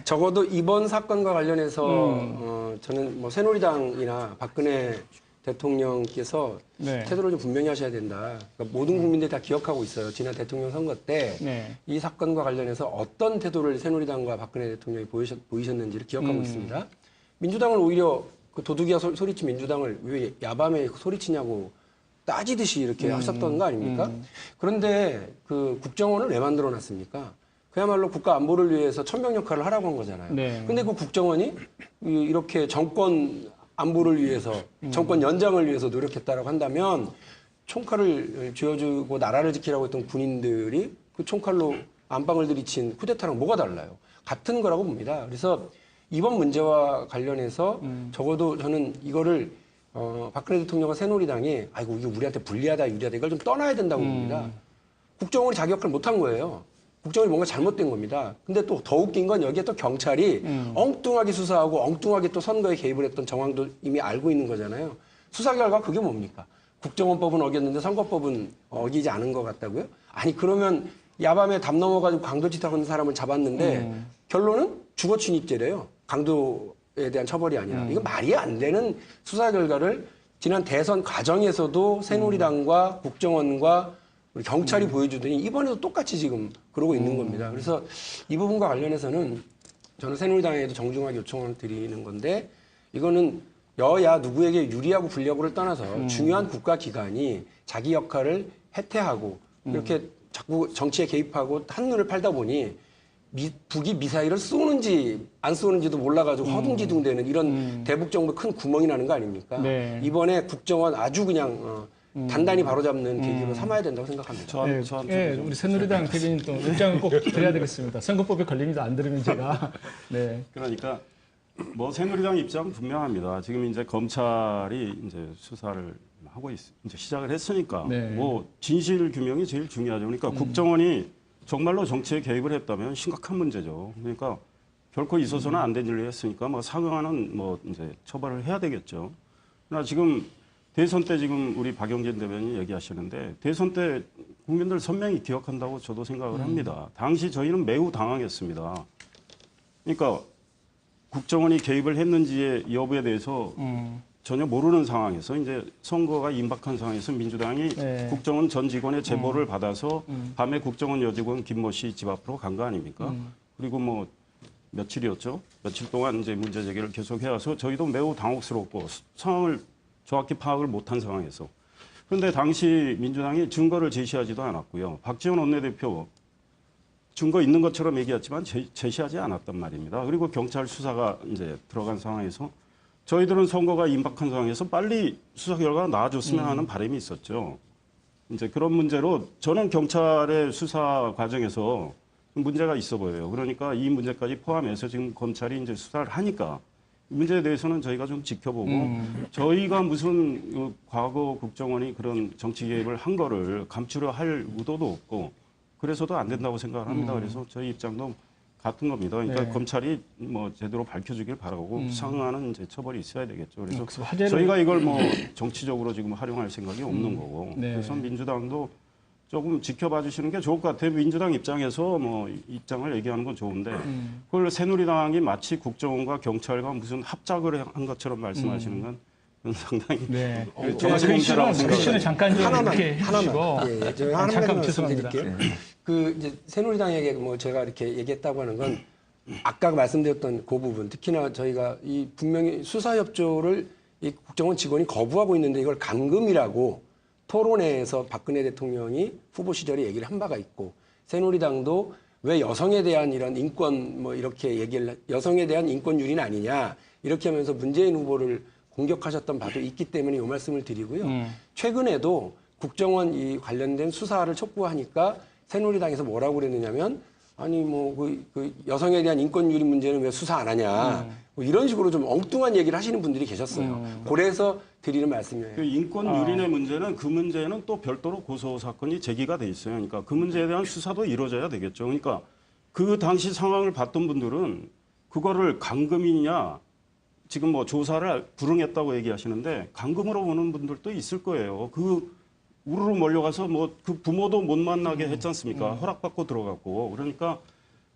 적어도 이번 사건과 관련해서 저는 뭐 새누리당이나 박근혜 대통령께서 네. 태도를 좀 분명히 하셔야 된다. 그러니까 모든 국민들이 다 기억하고 있어요. 지난 대통령 선거 때 이 네. 사건과 관련해서 어떤 태도를 새누리당과 박근혜 대통령이 보이셨는지를 기억하고 있습니다. 민주당을 오히려 그 도둑이야 소리친 민주당을 왜 야밤에 소리치냐고 따지듯이 이렇게 하셨던 거 아닙니까? 그런데 그 국정원을 왜 만들어 놨습니까? 그야말로 국가 안보를 위해서 천명 역할을 하라고 한 거잖아요. 네. 근데 그 국정원이 이렇게 정권 안보를 위해서, 정권 연장을 위해서 노력했다라고 한다면 총칼을 쥐어주고 나라를 지키라고 했던 군인들이 그 총칼로 안방을 들이친 쿠데타랑 뭐가 달라요? 같은 거라고 봅니다. 그래서 이번 문제와 관련해서 적어도 저는 이거를 박근혜 대통령과 새누리당이 아이고 이게 우리한테 불리하다 유리하다 이걸 좀 떠나야 된다고 봅니다. 국정원이 자기 역할을 못한 거예요. 국정원이 뭔가 잘못된 겁니다. 근데 또 더 웃긴 건 여기에 또 경찰이 엉뚱하게 수사하고 엉뚱하게 또 선거에 개입을 했던 정황도 이미 알고 있는 거잖아요. 수사 결과 그게 뭡니까? 국정원법은 어겼는데 선거법은 어기지 않은 것 같다고요? 아니 그러면 야밤에 담 넘어가지고 강도짓하고 있는 사람을 잡았는데 결론은 주거 침입죄래요. 강도에 대한 처벌이 아니라. 이거 말이 안 되는 수사 결과를 지난 대선 과정에서도 새누리당과 국정원과 우리 경찰이 보여주더니 이번에도 똑같이 지금 그러고 있는 겁니다. 그래서 이 부분과 관련해서는 저는 새누리당에도 정중하게 요청을 드리는 건데 이거는 여야 누구에게 유리하고 불리하고를 떠나서 중요한 국가기관이 자기 역할을 해태하고 이렇게 자꾸 정치에 개입하고 한눈을 팔다 보니 북이 미사일을 쏘는지 안 쏘는지도 몰라가지고 허둥지둥대는 이런 대북 정부에 큰 구멍이 나는 거 아닙니까? 네. 이번에 국정원 아주 그냥 단단히 바로잡는 계기로 삼아야 된다고 생각합니다. 우리 새누리당 대변인 또 입장을 꼭 드려야 되겠습니다. 선거법에 걸립니다. 안 들으면 제가. 네. 그러니까 뭐 새누리당 입장 분명합니다. 지금 이제 검찰이 이제 수사를 하고 이제 시작을 했으니까 네. 뭐 진실 규명이 제일 중요하죠. 그러니까 국정원이 정말로 정치에 개입을 했다면 심각한 문제죠. 그러니까 결코 있어서는 안 된 일을 했으니까 뭐 상응하는 뭐 이제 처벌을 해야 되겠죠. 그러나 지금 대선 때 지금 우리 박용진 대변인이 얘기하시는데 대선 때 국민들 선명히 기억한다고 저도 생각을 합니다. 당시 저희는 매우 당황했습니다. 그러니까 국정원이 개입을 했는지의 여부에 대해서 전혀 모르는 상황에서 이제 선거가 임박한 상황에서 민주당이 네. 국정원 전 직원의 제보를 받아서 밤에 국정원 여직원 김모 씨 집 앞으로 간 거 아닙니까? 그리고 뭐 며칠이었죠? 며칠 동안 이제 문제 제기를 계속 해와서 저희도 매우 당혹스럽고 상황을 정확히 파악을 못한 상황에서. 그런데 당시 민주당이 증거를 제시하지도 않았고요. 박지원 원내대표 증거 있는 것처럼 얘기했지만 제시하지 않았단 말입니다. 그리고 경찰 수사가 이제 들어간 상황에서 저희들은 선거가 임박한 상황에서 빨리 수사 결과가 나와줬으면 하는 바람이 있었죠. 이제 그런 문제로 저는 경찰의 수사 과정에서 문제가 있어 보여요. 그러니까 이 문제까지 포함해서 지금 검찰이 이제 수사를 하니까 이 문제에 대해서는 저희가 좀 지켜보고 저희가 무슨 그 과거 국정원이 그런 정치 개입을 한 거를 감추려 할 의도도 없고 그래서도 안 된다고 생각을 합니다. 그래서 저희 입장도 같은 겁니다. 그러니까 네. 검찰이 뭐 제대로 밝혀주길 바라고 상응하는 이제 처벌이 있어야 되겠죠. 그래서 화제를... 저희가 이걸 뭐 정치적으로 지금 활용할 생각이 없는 거고 네. 그래서 민주당도 조금 지켜봐 주시는 게 좋을 것 같아요. 민주당 입장에서 뭐 입장을 얘기하는 건 좋은데 그걸 새누리당이 마치 국정원과 경찰과 무슨 합작을 한 것처럼 말씀하시는 건 상당히 네. 정치공세라고 잠깐 좀 이렇게 해주시고 예, 제가 잠깐 하나만 죄송합니다. 말씀드릴게요. 그 이제 새누리당에게 뭐 제가 이렇게 얘기했다고 하는 건 아까 말씀드렸던 그 부분, 특히나 저희가 이 분명히 수사 협조를 이 국정원 직원이 거부하고 있는데 이걸 감금이라고 토론회에서 박근혜 대통령이 후보 시절에 얘기를 한 바가 있고 새누리당도 왜 여성에 대한 이런 인권 뭐 이렇게 얘기를 여성에 대한 인권 유린 아니냐 이렇게 하면서 문재인 후보를 공격하셨던 바도 있기 때문에 이 말씀을 드리고요. 최근에도 국정원 이 관련된 수사를 촉구하니까 새누리당에서 뭐라고 그랬느냐면 아니 뭐 그 여성에 대한 인권 유린 문제는 왜 수사 안 하냐 뭐 이런 식으로 좀 엉뚱한 얘기를 하시는 분들이 계셨어요. 그래서 드리는 말씀이에요. 그 인권 유린의 문제는 그 문제는 또 별도로 고소 사건이 제기가 돼 있어요. 그러니까 그 문제에 대한 수사도 이루어져야 되겠죠. 그러니까 그 당시 상황을 봤던 분들은 그거를 감금이냐 지금 뭐 조사를 불응했다고 얘기하시는데 감금으로 보는 분들도 있을 거예요. 그 우르르 몰려가서 뭐 그 부모도 못 만나게 했지 않습니까? 허락받고 들어갔고. 그러니까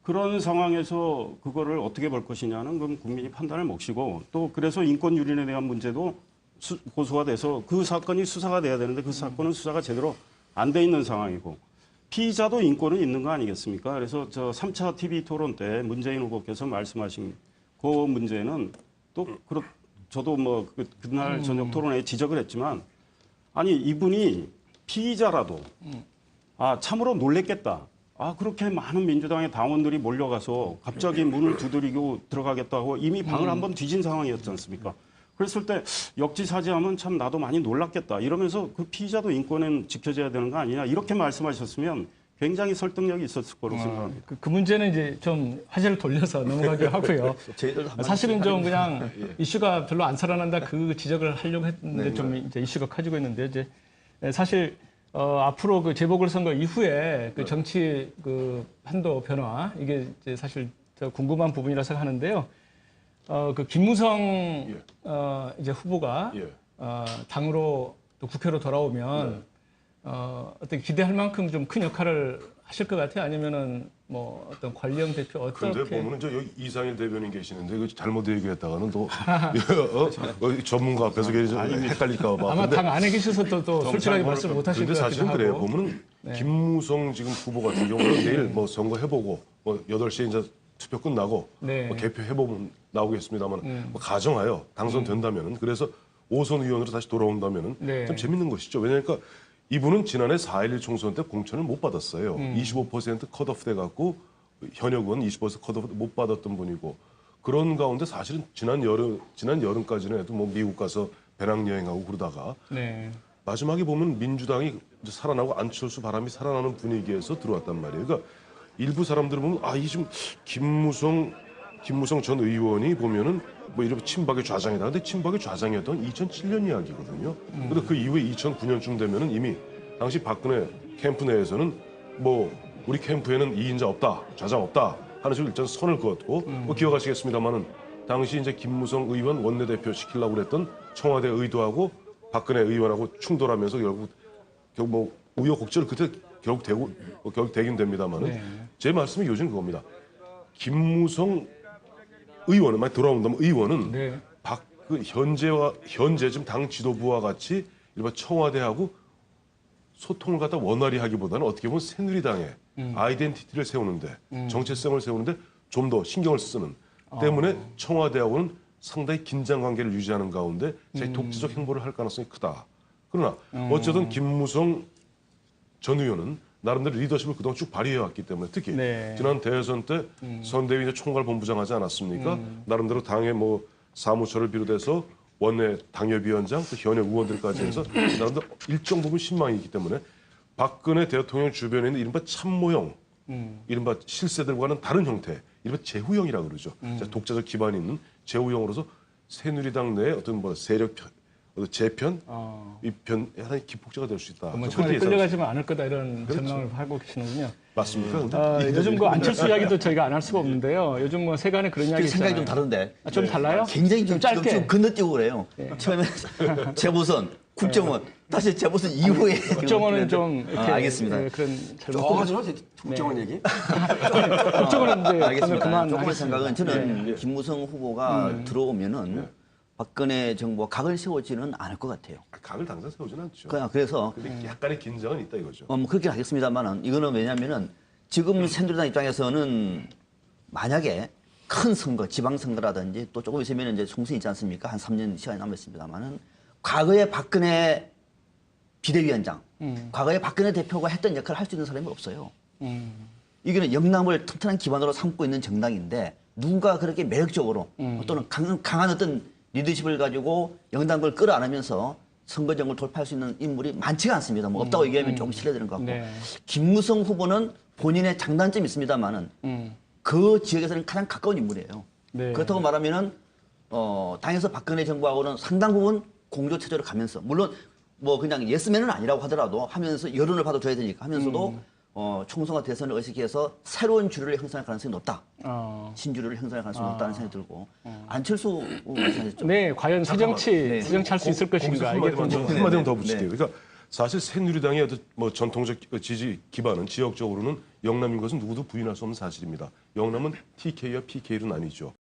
그런 상황에서 그거를 어떻게 볼 것이냐는 그럼 국민이 판단을 몫이고 또 그래서 인권 유린에 대한 문제도 고소가 돼서 그 사건이 수사가 돼야 되는데 그 사건은 수사가 제대로 안 돼 있는 상황이고 피의자도 인권은 있는 거 아니겠습니까? 그래서 저 3차 TV 토론 때 문재인 후보께서 말씀하신 그 문제는 또 저도 뭐 그날 저녁 토론회에 지적을 했지만 아니 이분이 피의자라도 아 참으로 놀랬겠다. 아 그렇게 많은 민주당의 당원들이 몰려가서 갑자기 문을 두드리고 들어가겠다고 이미 방을 한번 뒤진 상황이었지 않습니까? 그랬을 때 역지사지하면 참 나도 많이 놀랐겠다. 이러면서 그 피의자도 인권은 지켜져야 되는 거 아니냐 이렇게 말씀하셨으면 굉장히 설득력이 있었을 거로 생각합니다. 그 문제는 이제 좀 화제를 돌려서 넘어가기로 하고요. 사실은 좀 그냥 이슈가 별로 안 살아난다 그 지적을 하려고 했는데 좀 이제 이슈가 커지고 있는데 이제 사실 앞으로 그 재보궐선거 이후에 그 정치 그 판도 변화 이게 이제 사실 저 궁금한 부분이라 생각하는데요. 그 김무성 이제 후보가 당으로 또 국회로 돌아오면 어떤 기대할 만큼 좀 큰 역할을 하실 것 같아요? 아니면은 뭐 어떤 권리형 대표 어떻게? 근데 보면은 저 여기 이상일 대변인 계시는데 그 잘못 얘기했다가는 또 전문가 앞에서 괜히 헷갈릴까 봐. 아마 당 안에 계셔서 또 솔직하게 말씀 못 하실 것 근데 같기도 사실은 그래요. 하고. 보면은 김무성 지금 후보 같은 경우는 내일 뭐 선거 해보고 뭐 8시에 이제 투표 끝나고 네. 뭐 개표 해보면 나오겠습니다만 뭐 가정하여 당선된다면은 그래서 5선 의원으로 다시 돌아온다면은 네. 참 재밌는 것이죠. 왜냐니까 이분은 지난해 4.11 총선 때 공천을 못 받았어요. 25% 컷오프 돼갖고 현역 의원 20% 컷오프 못 받았던 분이고 그런 가운데 사실은 지난 여름까지는 해도 뭐 미국 가서 배낭여행하고 그러다가 네. 마지막에 보면 민주당이 이제 살아나고 안철수 바람이 살아나는 분위기에서 들어왔단 말이에요. 그러니까 일부 사람들을 보면 이 지금 김무성 전 의원이 보면은 뭐 이런 친박의 좌장이다. 근데 친박의 좌장이었던 2007년 이야기거든요. 근데 그 이후에 2009년쯤 되면은 이미 당시 박근혜 캠프 내에서는 뭐 우리 캠프에는 이인자 없다, 좌장 없다 하는 식으로 일단 선을 그었고 뭐 기억하시겠습니다만은 당시 이제 김무성 의원 원내대표 시키려고 그랬던 청와대 의도하고 박근혜 의원하고 충돌하면서 결국 뭐 우여곡절 끝에 결국 되긴 됩니다만은 네. 제 말씀이 요즘 그겁니다. 김무성 의원은 만약 돌아온다면 의원은 네. 현재 지금 당 지도부와 같이 일반 청와대하고 소통을 갖다 원활히 하기보다는 어떻게 보면 새누리당의 아이덴티티를 세우는데 정체성을 세우는데 좀 더 신경을 쓰는 때문에 청와대하고는 상당히 긴장 관계를 유지하는 가운데 제 독재적 행보를 할 가능성이 크다. 그러나 어쨌든 김무성 전 의원은 나름대로 리더십을 그동안 쭉 발휘해왔기 때문에 특히 네. 지난 대선 때 선대위 이제 총괄본부장 하지 않았습니까? 나름대로 당의 뭐 사무처를 비롯해서 원내 당협위원장 또 현역 의원들까지 해서 나름대로 일정 부분 신망이 있기 때문에 박근혜 대통령 주변에 있는 이른바 참모형, 이른바 실세들과는 다른 형태, 이른바 제후형이라고 그러죠. 독자적 기반이 있는 제후형으로서 새누리당 내의 어떤 뭐 세력 재편, 이편 하나의 기폭제가 될 수 있다. 뭐 청와대 끌려가지만 않을 거다 이런 전망을 하고 계시는군요. 맞습니까? 근데 요즘 그 안철수 이야기도 저희가 안 할 수가 없는데요. 요즘 뭐 세간에 그런 이야기 생각이 있잖아요. 좀 다른데. 좀 달라요? 굉장히 좀 짧게. 좀 건너뛰고 그래요. 처음에 재보선, 국정원, 다시 재보선 이후에. 국정원은 좀 이렇게 알겠습니다. 그런 잘못. 조금 하죠. 국정원 얘기. 국정원은 이제 알겠습니다. 그만 조금의 하겠습니다. 생각은 저는 김무성 후보가 들어오면은 박근혜 정부가 각을 세우지는 않을 것 같아요. 각을 당장 세우지는 않죠. 그래서 근데 약간의 긴장은 있다 이거죠. 뭐 그렇긴 하겠습니다만은 이거는 왜냐면은 지금 새누리당 입장에서는 만약에 큰 선거, 지방선거라든지 또 조금 있으면 이제 총선이 있지 않습니까? 한 3년 시간이 남았습니다만은 과거에 박근혜 비대위원장, 과거에 박근혜 대표가 했던 역할을 할 수 있는 사람이 없어요. 이거는 영남을 튼튼한 기반으로 삼고 있는 정당인데 누가 그렇게 매력적으로 또는 강한 어떤 리더십을 가지고 영남을 끌어안으면서 선거정을 돌파할 수 있는 인물이 많지가 않습니다. 뭐 없다고 얘기하면 조금 실례되는 것 같고. 네. 김무성 후보는 본인의 장단점이 있습니다만은 그 지역에서는 가장 가까운 인물이에요. 네. 그렇다고 말하면은 당에서 박근혜 정부하고는 상당 부분 공조 체제로 가면서 물론 뭐 그냥 예스맨은 아니라고 하더라도 하면서 여론을 받아줘야 되니까 하면서도 총선과 대선을 의식해서 새로운 주류를 형성할 가능성이 높다. 신주류를 형성할 가능성이 높다는 생각이 들고 안철수 말씀하셨죠. 네, 과연 새정치 할 수 있을 것인가 이게 한마디만 더 네. 붙일게요. 그러니까 사실 새누리당의 어떤 뭐 전통적 지지 기반은 지역적으로는 영남인 것은 누구도 부인할 수 없는 사실입니다. 영남은 TK와 PK로 나뉘죠.